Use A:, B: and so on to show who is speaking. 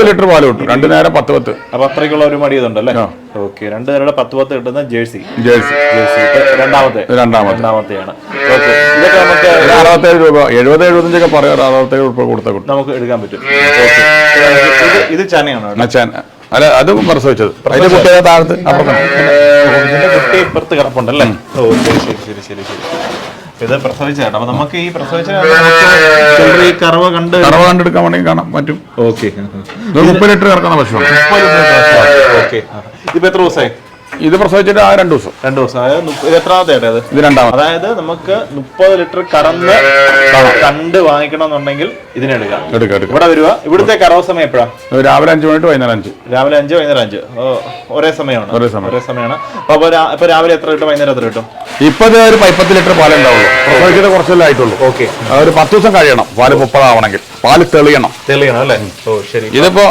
A: 10 litre പാല് കിട്ടും. 2 നേരം 10.
B: അപ്പൊ അത്രയ്ക്കുള്ള ഒരു മടി ഇതുണ്ടല്ലേ? ഓക്കെ, 2 നേരം 10 കിട്ടുന്ന ജേഴ്സി. രണ്ടാമത്തെയാണ്. ഓക്കെ, ഇതൊക്കെ നമുക്ക്
A: 67 രൂപ, 70-75 ഒക്കെ പറയാറ്. 67 രൂപ കൊടുത്താൽ കിട്ടും,
B: നമുക്ക് എടുക്കാൻ പറ്റും. ഇത് ചനയാണോ?
A: അല്ല, അത് പ്രസവിച്ചത്. അതിന്റെ കുട്ടിയെ താഴത്ത്
B: കുട്ടി ഇപ്പുറത്ത് കിടപ്പുണ്ടല്ലേ? ഓ ശരി ശരി. ഇത് പ്രസവിച്ചാട്ടോ. അപ്പൊ നമുക്ക് ഈ പ്രസവിച്ച കറവ
A: കണ്ടെടുക്കാൻ വേണമെങ്കിൽ കാണാൻ പറ്റും.
B: ഓക്കെ,
A: 30 ലിറ്റർ കിടക്കുന്ന പശുവാണ്.
B: ഇതിപ്പോ എത്ര ദിവസമായി?
A: ഇത് പ്രസവിച്ചിട്ട് 2 ദിവസം.
B: 2 ദിവസം. അതായത് ഇത് എത്രാമത്തെ ആയിട്ട്?
A: ഇത് രണ്ടാമത്തെ.
B: അതായത് നമുക്ക് 30 ലിറ്റർ കറന്ന് കണ്ട് വാങ്ങിക്കണമെന്നുണ്ടെങ്കിൽ ഇതിനെടുക്കാം. ഇവിടെ വരുക. ഇവിടുത്തെ കറവ് സമയം എപ്പോഴാണ്?
A: രാവിലെ 5 മണി വൈകുന്നേരം 5.
B: രാവിലെ 5 വൈകുന്നേരം 5. ഒരേ സമയമാണ്. അപ്പൊ രാവിലെ എത്ര കിട്ടും, വൈകുന്നേരം എത്ര കിട്ടും?
A: ഇപ്പൊ ഒരു 10 ലിറ്റർ പാലേ ഉണ്ടാവുള്ളൂ. പ്രസവിച്ചത് കുറച്ചല്ലേ ആയിട്ടുള്ളൂ.
B: ഓക്കെ,
A: ഒരു 10 ദിവസം കഴിയണം പാല് 30 ആവണമെങ്കിൽ. പാല് തെളിയണം
B: അല്ലേ? ഓ ശരി.
A: ഇതിപ്പോ